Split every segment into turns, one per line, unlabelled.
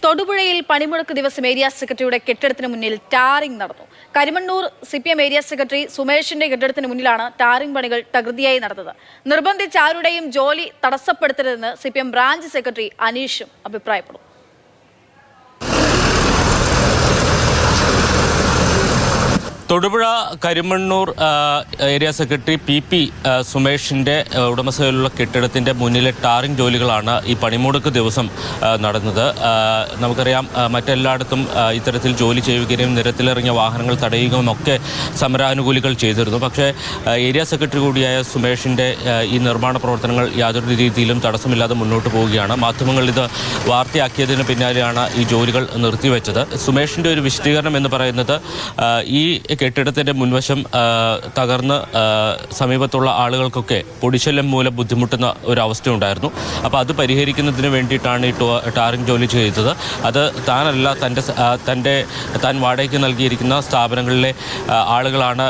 തൊടുപുഴയിൽ പണിമുടക്ക് ദിവസം ഏരിയ സെക്രട്ടറിയുടെ കെട്ടിടത്തിന് മുന്നിൽ ടാറിംഗ് നടന്നു. കരിമണ്ണൂർ CPM ഏരിയ സെക്രട്ടറി സുമേഷിന്റെ കെട്ടിടത്തിന് മുന്നിലാണ് ടാറിംഗ് പണികൾ തകൃതിയായി നടന്നത്. നിർബന്ധിച്ച് ആരുടെയും ജോലി തടസ്സപ്പെടുത്തരുതെന്ന് CPM ബ്രാഞ്ച് സെക്രട്ടറി അനീഷും അഭിപ്രായപ്പെടുന്നു.
Thodupuzha Karimannoor area secretary PP സുമേഷിൻ്റെ ഉടമസ്ഥയിലുള്ള കെട്ടിടത്തിൻ്റെ മുന്നിലെ ടാറിംഗ് ജോലികളാണ് ഈ പണിമുടക്ക് ദിവസം നടന്നത്. നമുക്കറിയാം, മറ്റെല്ലായിടത്തും ഇത്തരത്തിൽ ജോലി ചെയ്യുകയും നിരത്തിലിറങ്ങിയ വാഹനങ്ങൾ തടയുകയും ഒക്കെ സമരാനുകൂലികൾ ചെയ്തിരുന്നു. പക്ഷേ ഏരിയ സെക്രട്ടറി കൂടിയായ സുമേഷിൻ്റെ ഈ നിർമ്മാണ പ്രവർത്തനങ്ങൾ യാതൊരു രീതിയിലും തടസ്സമില്ലാതെ മുന്നോട്ട് പോവുകയാണ്. മാധ്യമങ്ങൾ ഇത് വാർത്തയാക്കിയതിന് പിന്നാലെയാണ് ഈ ജോലികൾ നിർത്തിവെച്ചത്. സുമേഷിൻ്റെ ഒരു വിശദീകരണം എന്ന് പറയുന്നത്, ഈ കെട്ടിടത്തിൻ്റെ മുൻവശം തകർന്ന് സമീപത്തുള്ള ആളുകൾക്കൊക്കെ പൊടിശല്യം മൂലം ബുദ്ധിമുട്ടുന്ന ഒരവസ്ഥയുണ്ടായിരുന്നു. അപ്പോൾ അത് പരിഹരിക്കുന്നതിന് വേണ്ടിയിട്ടാണ് ഈ ടാറിംഗ് ജോലി ചെയ്തത്. അത് താനല്ല, താൻ വാടകയ്ക്ക് നൽകിയിരിക്കുന്ന സ്ഥാപനങ്ങളിലെ ആളുകളാണ്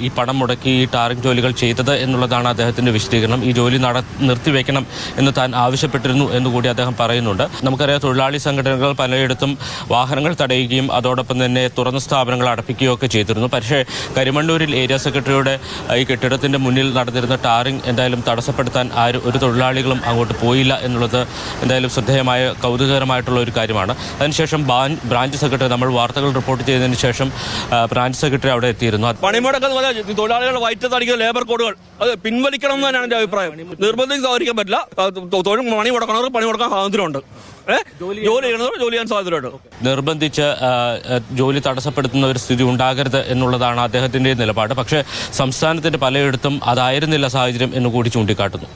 ഈ പണം മുടക്കി ഈ ടാറിംഗ് ജോലികൾ ചെയ്തത് എന്നുള്ളതാണ് അദ്ദേഹത്തിൻ്റെ വിശദീകരണം. ഈ ജോലി നിർത്തിവെക്കണം എന്ന് താൻ ആവശ്യപ്പെട്ടിരുന്നു എന്നുകൂടി അദ്ദേഹം പറയുന്നുണ്ട്. നമുക്കറിയാം, തൊഴിലാളി സംഘടനകൾ പലയിടത്തും വാഹനങ്ങൾ തടയുകയും അതോടൊപ്പം തന്നെ തുറന്ന സ്ഥാപനങ്ങൾ അടപ്പിക്കുകയും ഒക്കെ ചെയ്തിരുന്നു. പക്ഷേ കരിമണ്ണൂരിൽ ഏരിയ സെക്രട്ടറിയുടെ ഈ കെട്ടിടത്തിൻ്റെ മുന്നിൽ നടന്നിരുന്ന ടാറിംഗ് എന്തായാലും തടസ്സപ്പെടുത്താൻ ഒരു തൊഴിലാളികളും അങ്ങോട്ട് പോയില്ല എന്നുള്ളത് എന്തായാലും ശ്രദ്ധേയമായ കൗതുകകരമായിട്ടുള്ള ഒരു കാര്യമാണ്. അതിനുശേഷം ബ്രാഞ്ച് സെക്രട്ടറി, നമ്മൾ വാർത്തകൾ റിപ്പോർട്ട് ചെയ്തതിന് ശേഷം ബ്രാഞ്ച് സെക്രട്ടറി അവിടെ എത്തിയിരുന്നു.
പണിമുടക്കം തൊഴിലാളികൾ വയറ്റത്തടിക്കുന്ന ലേബർ കോഡുകൾ അത് പിൻവലിക്കണം എന്ന് തന്നെയാണ് എൻ്റെ അഭിപ്രായം. നിർബന്ധിച്ച് സഹകരിക്കാൻ പറ്റില്ല. പണി മുടക്കാൻ സ്വാതന്ത്ര്യമുണ്ട്. ജോലി ചെയ്യണവർ ജോലി ചെയ്യാൻ സാധ്യതയുണ്ട്.
നിർബന്ധിച്ച് ജോലി തടസ്സപ്പെടുത്തുന്ന ഒരു സ്ഥിതി ഉണ്ടാകരുത് എന്നുള്ളതാണ് അദ്ദേഹത്തിൻ്റെ നിലപാട്. പക്ഷേ സംസ്ഥാനത്തിൻ്റെ പലയിടത്തും അതായിരുന്നില്ല സാഹചര്യം എന്നുകൂടി ചൂണ്ടിക്കാട്ടുന്നു.